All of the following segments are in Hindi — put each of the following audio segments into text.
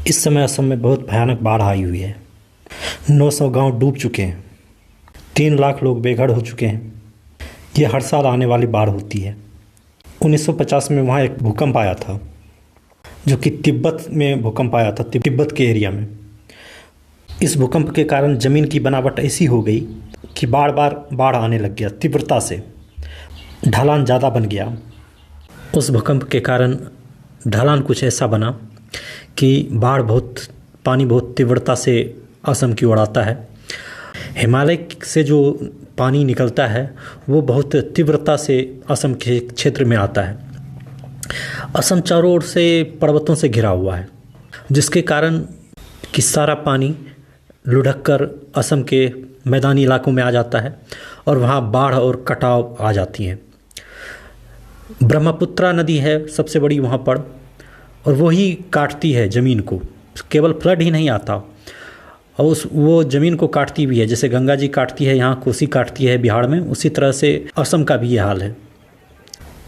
इस समय असम में बहुत भयानक बाढ़ आई हुई है। 900 गांव डूब चुके हैं। 3 लाख लोग बेघर हो चुके हैं। ये हर साल आने वाली बाढ़ होती है। 1950 में वहाँ एक भूकंप आया था, जो कि तिब्बत में भूकंप आया था, तिब्बत के एरिया में। इस भूकंप के कारण ज़मीन की बनावट ऐसी हो गई कि बार बार बाढ़ आने लग गया तीव्रता से। ढलान ज़्यादा बन गया। उस भूकंप के कारण ढलान कुछ ऐसा बना कि पानी बहुत तीव्रता से असम की ओर आता है। हिमालय से जो पानी निकलता है वो बहुत तीव्रता से असम के क्षेत्र में आता है। असम चारों ओर से पर्वतों से घिरा हुआ है, जिसके कारण कि सारा पानी लुढ़क कर असम के मैदानी इलाकों में आ जाता है और वहाँ बाढ़ और कटाव आ जाती हैं। ब्रह्मपुत्रा नदी है सबसे बड़ी वहाँ पर, और वही काटती है ज़मीन को। केवल फ्लड ही नहीं आता, और वो ज़मीन को काटती भी है। जैसे गंगा जी काटती है, यहाँ कोसी काटती है बिहार में, उसी तरह से असम का भी ये हाल है।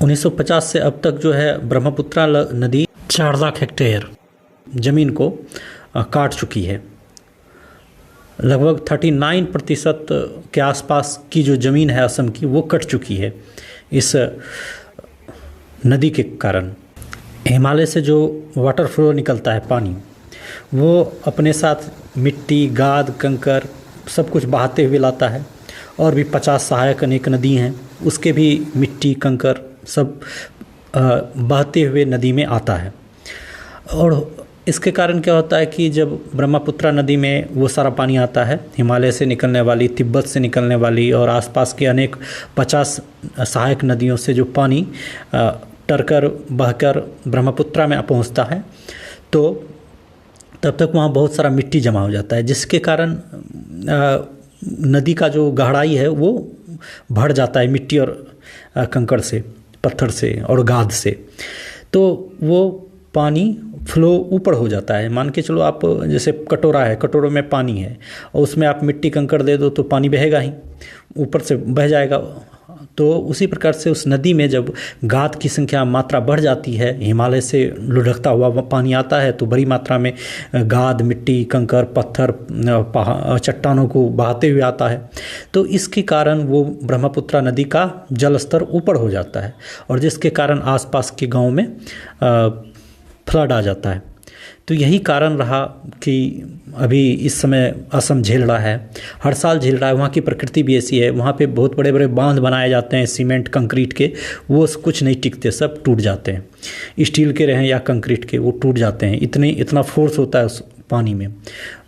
1950 से अब तक जो है ब्रह्मपुत्रा नदी 4 लाख हेक्टेयर ज़मीन को काट चुकी है। लगभग 39% के आसपास की जो ज़मीन है असम की, वो कट चुकी है इस नदी के कारण। हिमालय से जो वाटर फ्लो निकलता है पानी, वो अपने साथ मिट्टी, गाद, कंकर सब कुछ बहाते हुए लाता है। और भी 50 सहायक अनेक नदी हैं, उसके भी मिट्टी, कंकर सब बहते हुए नदी में आता है। और इसके कारण क्या होता है कि जब ब्रह्मपुत्रा नदी में वो सारा पानी आता है, हिमालय से निकलने वाली, तिब्बत से निकलने वाली और आसपास के अनेक 50 सहायक नदियों से जो पानी टरकर बहकर ब्रह्मपुत्रा में पहुंचता है, तो तब तक वहाँ बहुत सारा मिट्टी जमा हो जाता है, जिसके कारण नदी का जो गहराई है वो बढ़ जाता है मिट्टी और कंकड़ से, पत्थर से और गाद से। तो वो पानी फ्लो ऊपर हो जाता है। मान के चलो आप, जैसे कटोरा है, कटोरों में पानी है और उसमें आप मिट्टी कंकड़ दे दो तो पानी बहेगा ही, ऊपर से बह जाएगा। तो उसी प्रकार से उस नदी में जब गाद की संख्या मात्रा बढ़ जाती है, हिमालय से लुढ़कता हुआ पानी आता है, तो बड़ी मात्रा में गाद, मिट्टी, कंकर, पत्थर, चट्टानों को बहाते हुए आता है। तो इसके कारण वो ब्रह्मपुत्रा नदी का जल स्तर ऊपर हो जाता है, और जिसके कारण आसपास के गांव में फ्लड आ जाता है। तो यही कारण रहा कि अभी इस समय असम झेल रहा है, हर साल झेल रहा है। वहाँ की प्रकृति भी ऐसी है। वहाँ पे बहुत बड़े बड़े बांध बनाए जाते हैं सीमेंट कंक्रीट के, वो कुछ नहीं टिकते, सब टूट जाते हैं। स्टील के रहें या कंक्रीट के, वो टूट जाते हैं। इतना फोर्स होता है उस पानी में,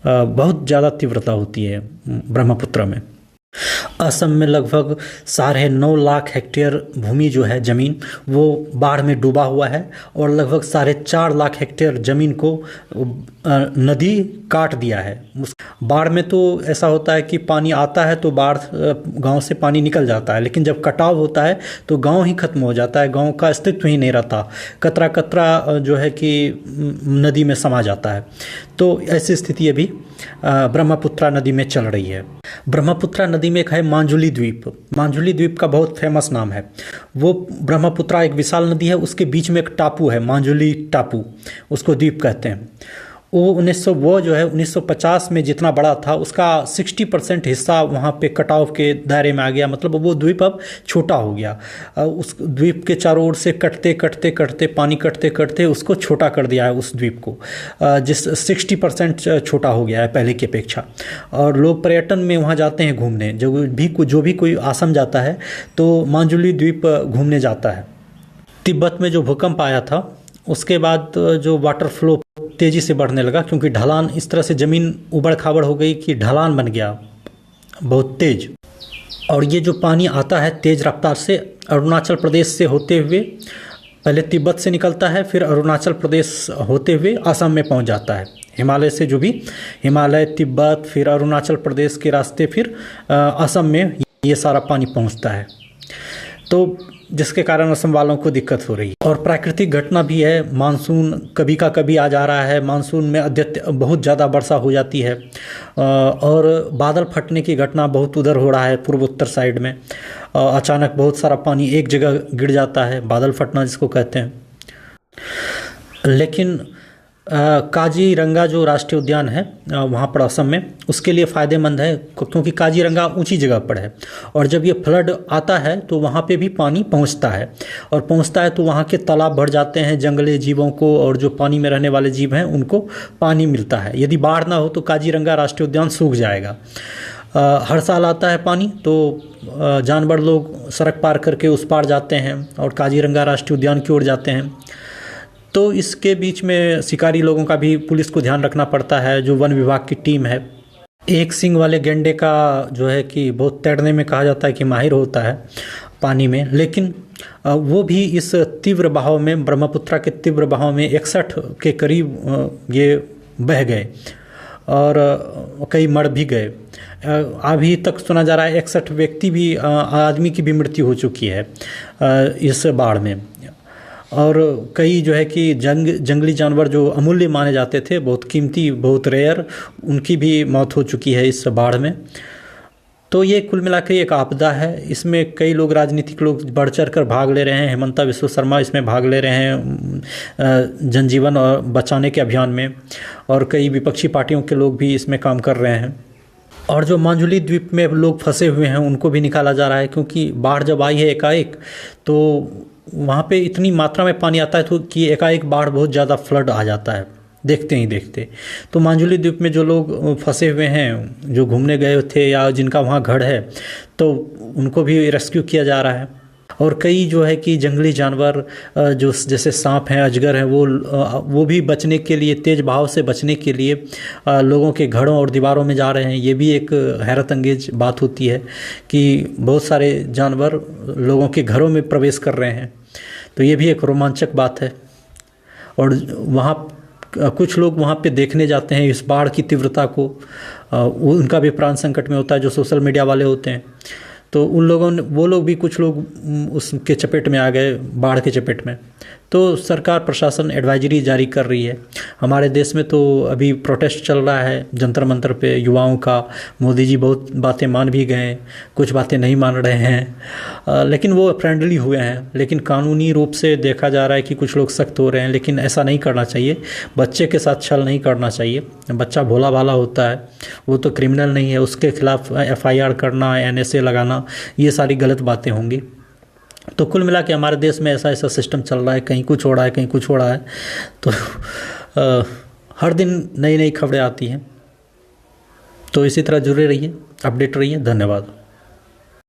बहुत ज़्यादा तीव्रता होती है ब्रह्मपुत्र में। असम में लगभग 9.5 लाख हेक्टेयर भूमि जो है ज़मीन, वो बाढ़ में डूबा हुआ है, और लगभग 4.5 लाख हेक्टेयर ज़मीन को नदी काट दिया है। बाढ़ में तो ऐसा होता है कि पानी आता है तो बाढ़ गांव से पानी निकल जाता है, लेकिन जब कटाव होता है तो गांव ही खत्म हो जाता है, गांव का अस्तित्व ही नहीं रहता। कतरा कतरा जो है कि नदी में समा जाता है। तो ऐसी स्थिति अभी ब्रह्मपुत्रा नदी में चल रही है। ब्रह्मपुत्रा नदी में एक है मांजुली द्वीप। मांजुली द्वीप का बहुत फेमस नाम है। वो ब्रह्मपुत्रा एक विशाल नदी है, उसके बीच में एक टापू है, मांजुली टापू, उसको द्वीप कहते हैं। वो जो है 1950 में जितना बड़ा था, उसका 60% हिस्सा वहाँ पे कटाव के दायरे में आ गया। मतलब वो द्वीप अब छोटा हो गया। उस द्वीप के चारों ओर से कटते कटते कटते पानी कटते कटते उसको छोटा कर दिया है, उस द्वीप को, जिस 60% छोटा हो गया है पहले की अपेक्षा। और लोग पर्यटन में वहाँ जाते हैं घूमने। जो भी कोई असम जाता है तो मांजुली द्वीप घूमने जाता है। तिब्बत में जो भूकंप आया था, उसके बाद जो वाटर फ्लो तेज़ी से बढ़ने लगा, क्योंकि ढलान इस तरह से ज़मीन उबड़ खाबड़ हो गई कि ढलान बन गया बहुत तेज। और ये जो पानी आता है तेज़ रफ्तार से अरुणाचल प्रदेश से होते हुए, पहले तिब्बत से निकलता है, फिर अरुणाचल प्रदेश होते हुए असम में पहुंच जाता है। हिमालय से जो भी हिमालय, तिब्बत, फिर अरुणाचल प्रदेश के रास्ते फिर असम में ये सारा पानी पहुंचता है। तो जिसके कारण असम वालों को दिक्कत हो रही है। और प्राकृतिक घटना भी है, मानसून कभी का कभी आ जा रहा है। मानसून में बहुत ज़्यादा वर्षा हो जाती है, और बादल फटने की घटना बहुत उधर हो रहा है, पूर्वोत्तर साइड में। अचानक बहुत सारा पानी एक जगह गिर जाता है, बादल फटना जिसको कहते हैं। लेकिन काजीरंगा जो राष्ट्रीय उद्यान है वहाँ पर असम में, उसके लिए फ़ायदेमंद है क्योंकि काजीरंगा ऊंची जगह पर है और जब ये फ्लड आता है तो वहाँ पे भी पानी पहुँचता है और पहुँचता है तो वहाँ के तालाब भर जाते हैं, जंगली जीवों को और जो पानी में रहने वाले जीव हैं उनको पानी मिलता है। यदि बाढ़ ना हो तो काजीरंगा राष्ट्रीय उद्यान सूख जाएगा। हर साल आता है पानी तो जानवर लोग सड़क पार करके उस पार जाते हैं और काजीरंगा राष्ट्रीय उद्यान की ओर जाते हैं। तो इसके बीच में शिकारी लोगों का भी पुलिस को ध्यान रखना पड़ता है। जो वन विभाग की टीम है, एक सींग वाले गैंडे का जो है कि बहुत तैरने में कहा जाता है कि माहिर होता है पानी में, लेकिन वो भी इस तीव्र बहाव में, ब्रह्मपुत्रा के तीव्र बहाव में 61 के करीब ये बह गए और कई मर भी गए। अभी तक सुना जा रहा है 61 व्यक्ति भी, आदमी की भी मृत्यु हो चुकी है इस बाढ़ में। और कई जो है कि जंगली जानवर जो अमूल्य माने जाते थे, बहुत कीमती, बहुत रेयर, उनकी भी मौत हो चुकी है इस बाढ़ में। तो ये कुल मिलाकर एक आपदा है। इसमें कई लोग, राजनीतिक लोग बढ़ चढ़ कर भाग ले रहे हैं। हेमंता विश्व शर्मा इसमें भाग ले रहे हैं जनजीवन और बचाने के अभियान में, और कई विपक्षी पार्टियों के लोग भी इसमें काम कर रहे हैं। और जो मांजुली द्वीप में लोग फंसे हुए हैं उनको भी निकाला जा रहा है, क्योंकि बाढ़ जब आई है एकाएक तो वहाँ पे इतनी मात्रा में पानी आता है तो कि एकाएक बाढ़, बहुत ज़्यादा फ्लड आ जाता है देखते ही देखते। तो मांजुली द्वीप में जो लोग फंसे हुए हैं, जो घूमने गए थे या जिनका वहाँ घर है, तो उनको भी रेस्क्यू किया जा रहा है। और कई जो है कि जंगली जानवर जो जैसे सांप हैं, अजगर हैं, वो भी बचने के लिए, तेज़ बहाव से बचने के लिए लोगों के घरों और दीवारों में जा रहे हैं। ये भी एक हैरत अंगेज बात होती है कि बहुत सारे जानवर लोगों के घरों में प्रवेश कर रहे हैं। तो ये भी एक रोमांचक बात है। और वहाँ कुछ लोग वहाँ पे देखने जाते हैं इस बाढ़ की तीव्रता को, उनका भी प्राण संकट में होता है, जो सोशल मीडिया वाले होते हैं। तो उन लोगों ने, वो लोग भी, कुछ लोग उसके चपेट में आ गए, बाढ़ के चपेट में। तो सरकार, प्रशासन एडवाइजरी जारी कर रही है। हमारे देश में तो अभी प्रोटेस्ट चल रहा है जंतर मंतर पे युवाओं का। मोदी जी बहुत बातें मान भी गए, कुछ बातें नहीं मान रहे हैं, लेकिन वो फ्रेंडली हुए हैं। लेकिन कानूनी रूप से देखा जा रहा है कि कुछ लोग सख्त हो रहे हैं, लेकिन ऐसा नहीं करना चाहिए। बच्चे के साथ छल नहीं करना चाहिए। बच्चा भोला भाला होता है, वो तो क्रिमिनल नहीं है, उसके खिलाफ FIR करना, NSA लगाना, ये सारी गलत बातें होंगी। तो कुल मिला के हमारे देश में ऐसा सिस्टम चल रहा है, कहीं कुछ हो रहा है, कहीं कुछ हो रहा है। तो हर दिन नई नई खबरें आती हैं। तो इसी तरह जुड़े रहिए, अपडेट रहिए। धन्यवाद।